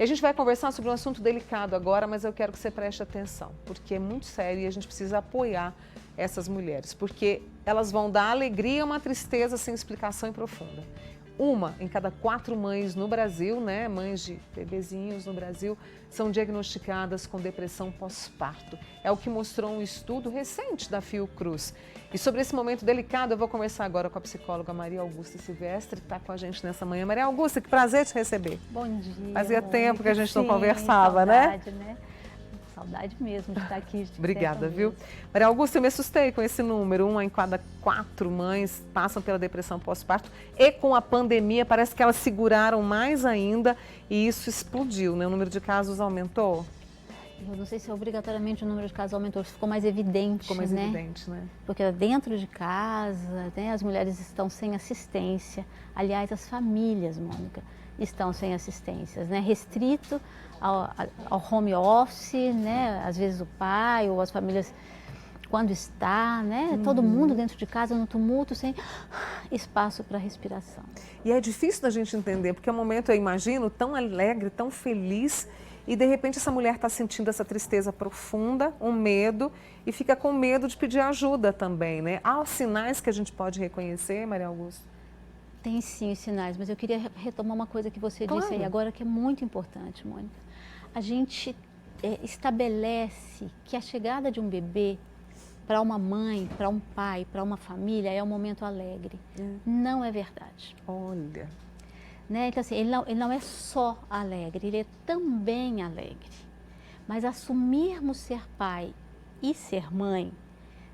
E a gente vai conversar sobre um assunto delicado agora, mas eu quero que você preste atenção, porque é muito sério e a gente precisa apoiar essas mulheres, porque elas vão dar alegria a uma tristeza sem explicação e profunda. Uma em cada 4 mães no Brasil, né, mães de bebezinhos no Brasil, são diagnosticadas com depressão pós-parto. É o que mostrou um estudo recente da Fiocruz. E sobre esse momento delicado, eu vou conversar agora com a psicóloga Maria Augusta Silvestre, que está com a gente nessa manhã. Maria Augusta, que prazer te receber. Bom dia. Fazia tempo que a gente não Sim, conversava, saudade, né? Saudade mesmo de estar aqui. Obrigada, viu? Maria Augusta, eu me assustei com esse número. 1 em cada 4 mães passam pela depressão pós-parto. E com a pandemia, parece que elas seguraram mais ainda e isso explodiu, né? O número de casos aumentou. Eu não sei se obrigatoriamente o número de casos aumentou, ficou mais evidente, Ficou mais evidente, né? Porque dentro de casa, né, as mulheres estão sem assistência. Aliás, as famílias, Mônica, estão sem assistências, né? Restrito ao home office, né? Às vezes o pai ou as famílias, quando está, né? Todo mundo dentro de casa no tumulto, sem espaço para respiração. E é difícil da gente entender, porque é um momento, eu imagino, tão alegre, tão feliz, e de repente essa mulher está sentindo essa tristeza profunda, um medo, e fica com medo de pedir ajuda também, né? Há sinais que a gente pode reconhecer, Maria Augusta? Tem sim os sinais, mas eu queria retomar uma coisa que você disse aí agora, que é muito importante, Mônica. A gente estabelece que a chegada de um bebê para uma mãe, para um pai, para uma família é um momento alegre. Não é verdade. Olha. Né? Então, assim, ele não é só alegre, ele é também alegre. Mas assumirmos ser pai e ser mãe,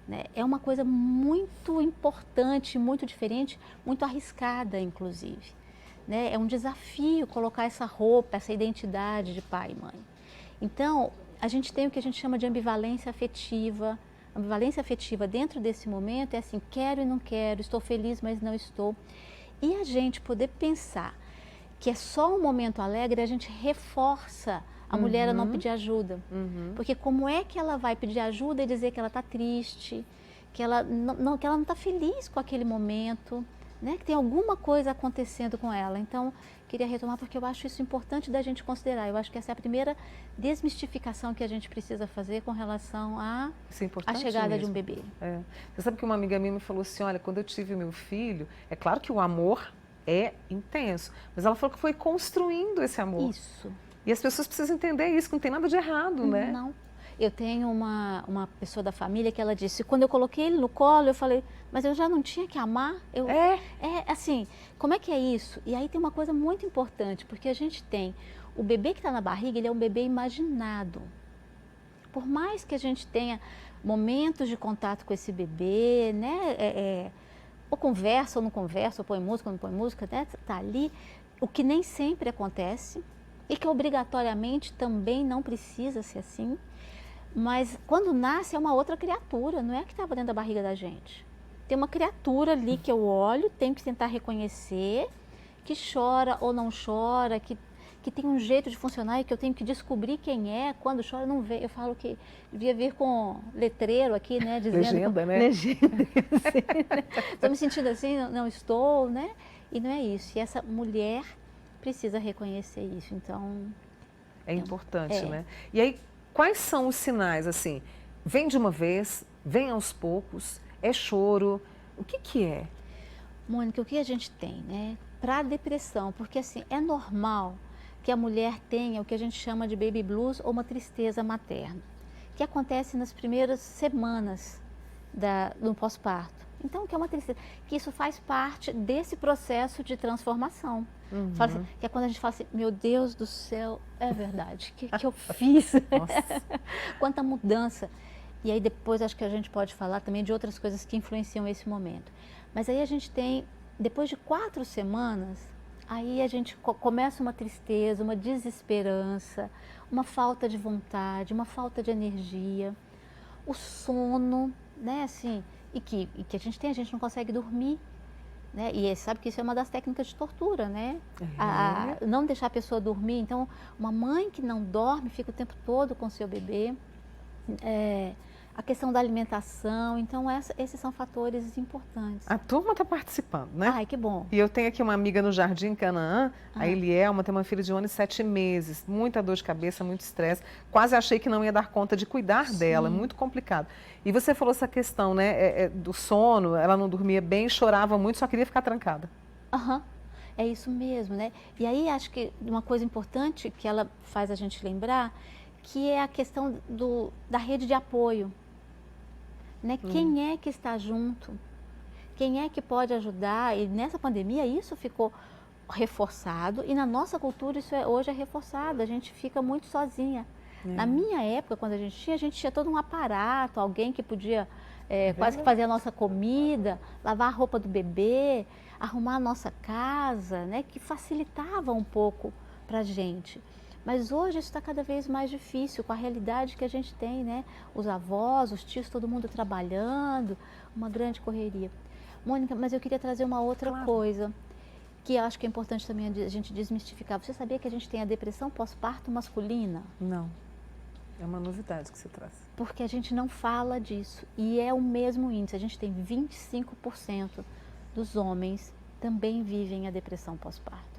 né, é uma coisa muito importante, muito diferente, muito arriscada, inclusive. Né? É um desafio colocar essa roupa, essa identidade de pai e mãe. Então, a gente tem o que a gente chama de ambivalência afetiva. A ambivalência afetiva dentro desse momento é assim, quero e não quero, estou feliz, mas não estou. E a gente poder pensar que é só um momento alegre, a gente reforça a mulher a não pedir ajuda. Porque como é que ela vai pedir ajuda e dizer que ela está triste, que ela não está feliz com aquele momento, né? Que tem alguma coisa acontecendo com ela. Então, queria retomar porque eu acho isso importante da gente considerar. Eu acho que essa é a primeira desmistificação que a gente precisa fazer com relação à chegada mesmo de um bebê. É. Você sabe que uma amiga minha me falou assim, olha, quando eu tive meu filho, é claro que o amor é intenso, mas ela falou que foi construindo esse amor. Isso. E as pessoas precisam entender isso, que não tem nada de errado, né? Não. Eu tenho uma pessoa da família que ela disse, quando eu coloquei ele no colo, eu falei, mas eu já não tinha que amar? Assim, como é que é isso? E aí tem uma coisa muito importante, porque a gente tem, o bebê que está na barriga, ele é um bebê imaginado. Por mais que a gente tenha momentos de contato com esse bebê, né? Ou conversa ou não conversa, ou põe música ou não põe música, né? Tá ali, o que nem sempre acontece e que obrigatoriamente também não precisa ser assim, mas quando nasce é uma outra criatura, não é a que estava dentro da barriga da gente. Tem uma criatura ali que eu olho, tenho que tentar reconhecer, que chora ou não chora, que tem um jeito de funcionar e que eu tenho que descobrir quem é, quando chora, não vê. Eu falo que devia vir com letreiro aqui, né? Dizendo, legenda, né? Legenda, estou me sentindo assim, não estou, né? E não é isso. E essa mulher precisa reconhecer isso, então... É importante, né? E aí, quais são os sinais, assim? Vem de uma vez, vem aos poucos, é choro, o que é? Mônica, o que a gente tem, né? Para a depressão, porque assim, é normal que a mulher tenha o que a gente chama de baby blues ou uma tristeza materna, que acontece nas primeiras semanas do pós-parto. Então, que é uma tristeza, que isso faz parte desse processo de transformação. Assim, que é quando a gente fala assim, meu Deus do céu, é verdade, o que eu fiz? Quanta mudança. E aí depois acho que a gente pode falar também de outras coisas que influenciam esse momento. Mas aí a gente tem, depois de 4 semanas, aí a gente começa uma tristeza, uma desesperança, uma falta de vontade, uma falta de energia, o sono, né, assim, e que a gente não consegue dormir, né, e sabe que isso é uma das técnicas de tortura, né, não deixar a pessoa dormir. Então, uma mãe que não dorme, fica o tempo todo com seu bebê, a questão da alimentação. Então, esses são fatores importantes. A turma está participando, né? Ai, que bom. E eu tenho aqui uma amiga no Jardim Canaã, a Elielma, tem uma filha de 1 ano e 7 meses, muita dor de cabeça, muito estresse. Quase achei que não ia dar conta de cuidar dela, muito complicado. E você falou essa questão, né, do sono, ela não dormia bem, chorava muito, só queria ficar trancada. Aham, é isso mesmo, né? E aí acho que uma coisa importante que ela faz a gente lembrar, que é a questão da rede de apoio, né? Quem é que está junto? Quem é que pode ajudar? E nessa pandemia isso ficou reforçado e na nossa cultura isso hoje é reforçado, a gente fica muito sozinha. Na minha época, quando a gente tinha todo um aparato, alguém que podia quase que fazer a nossa comida, lavar a roupa do bebê, arrumar a nossa casa, né? Que facilitava um pouco para a gente. Mas hoje isso está cada vez mais difícil com a realidade que a gente tem, né? Os avós, os tios, todo mundo trabalhando, uma grande correria. Mônica, mas eu queria trazer uma outra coisa, que eu acho que é importante também a gente desmistificar. Você sabia que a gente tem a depressão pós-parto masculina? Não, é uma novidade que você traz. Porque a gente não fala disso e é o mesmo índice. A gente tem 25% dos homens também vivem a depressão pós-parto.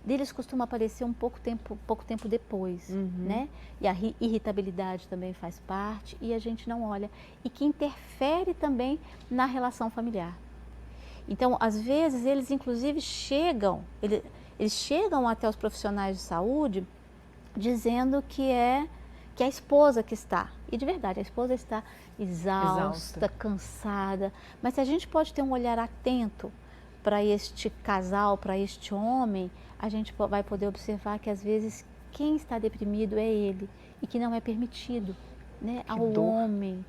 Deles costuma aparecer pouco tempo depois, né? E a irritabilidade também faz parte e a gente não olha. E que interfere também na relação familiar. Então, às vezes, eles inclusive eles chegam até os profissionais de saúde dizendo que é a esposa que está. E de verdade, a esposa está exausta, cansada. Mas se a gente pode ter um olhar atento para este casal, para este homem, a gente vai poder observar que às vezes quem está deprimido é ele e que não é permitido, né, ao homem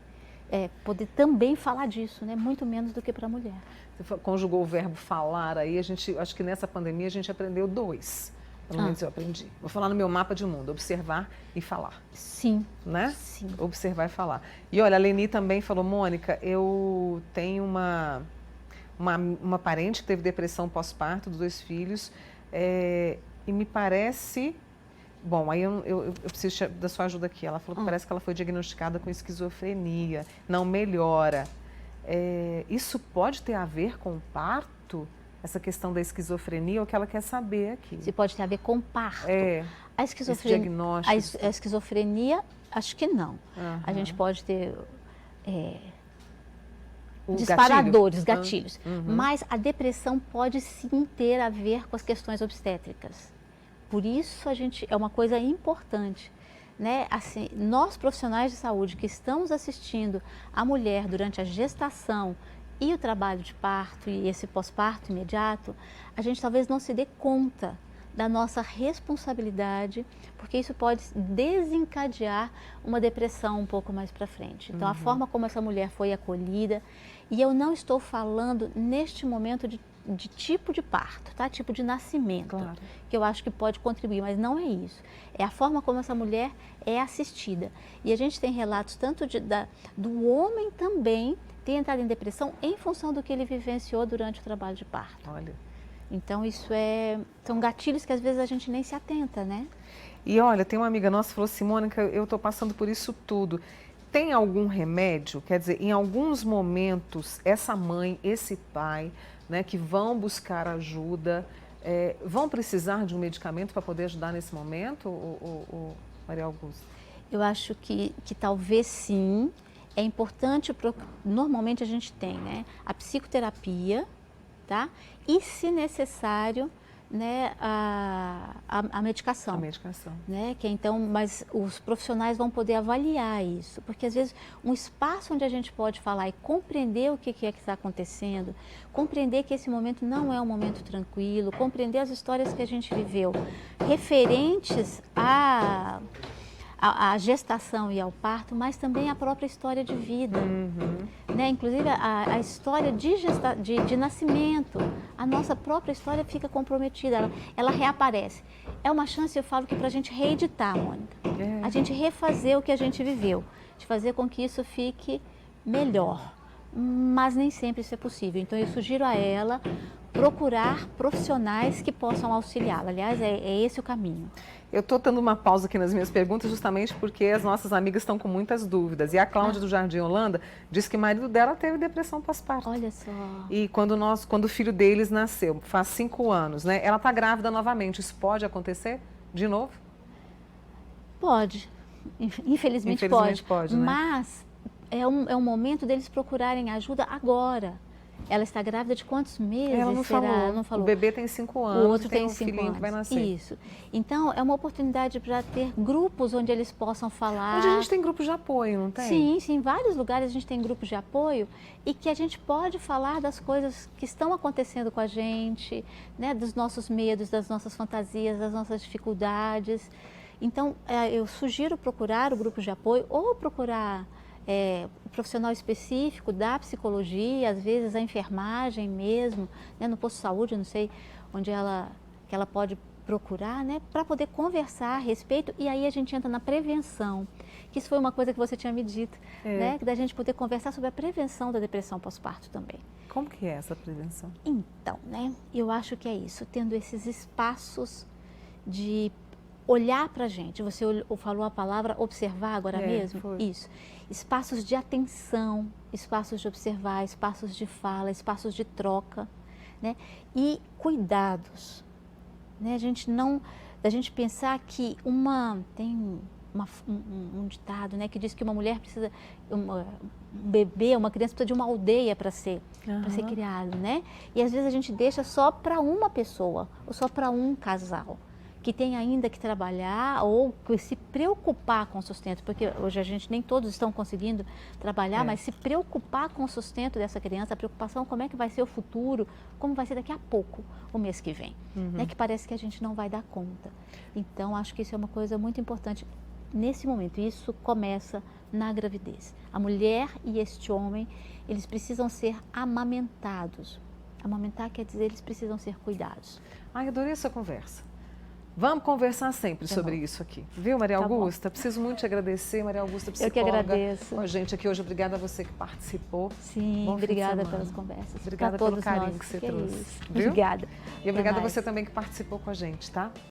poder também falar disso, né, muito menos do que para a mulher. Você conjugou o verbo falar aí, acho que nessa pandemia a gente aprendeu 2. Pelo menos eu aprendi. Vou falar no meu mapa de mundo, observar e falar. Sim. Né? Sim. Observar e falar. E olha, a Leni também falou, Mônica, eu tenho uma parente que teve depressão pós-parto dos 2 filhos, e me parece... Bom, aí eu preciso da sua ajuda aqui. Ela falou que parece que ela foi diagnosticada com esquizofrenia, não melhora. Isso pode ter a ver com o parto? Essa questão da esquizofrenia, o que ela quer saber aqui. Se pode ter a ver com parto. A esquizofrenia, esse diagnóstico. A esquizofrenia, acho que não. A gente pode ter disparadores, gatilhos. Mas a depressão pode sim ter a ver com as questões obstétricas. Por isso é uma coisa importante, né? Assim, nós profissionais de saúde que estamos assistindo a mulher durante a gestação e o trabalho de parto e esse pós-parto imediato, a gente talvez não se dê conta da nossa responsabilidade, porque isso pode desencadear uma depressão um pouco mais para frente. Então, a forma como essa mulher foi acolhida, e eu não estou falando neste momento de tipo de parto, tá? Tipo de nascimento, que eu acho que pode contribuir, mas não é isso. É a forma como essa mulher é assistida. E a gente tem relatos tanto do homem também ter entrado em depressão em função do que ele vivenciou durante o trabalho de parto. Olha. Então, são gatilhos que às vezes a gente nem se atenta, né? E olha, tem uma amiga nossa que falou assim, Mônica, eu estou passando por isso tudo. Tem algum remédio? Quer dizer, em alguns momentos, essa mãe, esse pai, né, que vão buscar ajuda, vão precisar de um medicamento para poder ajudar nesse momento, Maria Augusta? Eu acho que talvez sim. É importante, normalmente a gente tem, né, a psicoterapia, tá? E se necessário, né, a medicação. A medicação. Né? Que então, mas os profissionais vão poder avaliar isso, porque às vezes um espaço onde a gente pode falar e compreender o que é que está acontecendo, compreender que esse momento não é um momento tranquilo, compreender as histórias que a gente viveu referentes à gestação e ao parto, mas também a própria história de vida, né? Inclusive a história de nascimento, a nossa própria história fica comprometida, ela reaparece. É uma chance, eu falo, que para a gente reeditar, Mônica, a gente refazer o que a gente viveu, de fazer com que isso fique melhor, mas nem sempre isso é possível. Então eu sugiro a ela procurar profissionais que possam auxiliá-la. Aliás, é esse o caminho. Eu estou dando uma pausa aqui nas minhas perguntas justamente porque as nossas amigas estão com muitas dúvidas. E a Cláudia do Jardim Holanda disse que o marido dela teve depressão pós-parto. Olha só. E quando o filho deles nasceu, faz 5 anos, né? Ela está grávida novamente. Isso pode acontecer de novo? Pode. Infelizmente pode, né? Mas é um momento deles procurarem ajuda agora. Ela está grávida de quantos meses? Ela não falou. O bebê tem 5 anos. O outro tem tem um 5 filhinho anos. Que vai nascer. Isso. Então, é uma oportunidade para ter grupos onde eles possam falar. Onde a gente tem grupos de apoio, não tem? Sim, sim. Em vários lugares a gente tem grupos de apoio e que a gente pode falar das coisas que estão acontecendo com a gente, né? Dos nossos medos, das nossas fantasias, das nossas dificuldades. Então, eu sugiro procurar o grupo de apoio ou procurar um profissional específico da psicologia, às vezes a enfermagem mesmo, né, no posto de saúde, não sei onde que ela pode procurar, né, para poder conversar a respeito, e aí a gente entra na prevenção, que isso foi uma coisa que você tinha me dito, né, da gente poder conversar sobre a prevenção da depressão pós-parto também. Como que é essa prevenção? Então, né, eu acho que é isso, tendo esses espaços de olhar para a gente. Você falou a palavra observar agora mesmo? Foi. Isso. Espaços de atenção, espaços de observar, espaços de fala, espaços de troca, né? E cuidados. Né? Da gente pensar que tem um ditado, né, que diz que uma mulher precisa, um bebê, uma criança precisa de uma aldeia para ser criado, né? E às vezes a gente deixa só para uma pessoa, ou só para um casal, que tem ainda que trabalhar ou se preocupar com o sustento, porque hoje a gente nem todos estão conseguindo trabalhar, mas se preocupar com o sustento dessa criança, a preocupação como é que vai ser o futuro, como vai ser daqui a pouco, o mês que vem, né, que parece que a gente não vai dar conta. Então, acho que isso é uma coisa muito importante nesse momento, isso começa na gravidez. A mulher e este homem, eles precisam ser amamentados. Amamentar quer dizer eles precisam ser cuidados. Ai, adorei essa conversa. Vamos conversar sempre sobre isso aqui. Viu, Maria Augusta? Preciso muito te agradecer, Maria Augusta, psicóloga. Eu que agradeço. Com a gente aqui hoje. Obrigada a você que participou. Sim, obrigada pelas conversas. Obrigada pelo carinho que você trouxe. Viu? Obrigada. E obrigada a você também que participou com a gente, tá?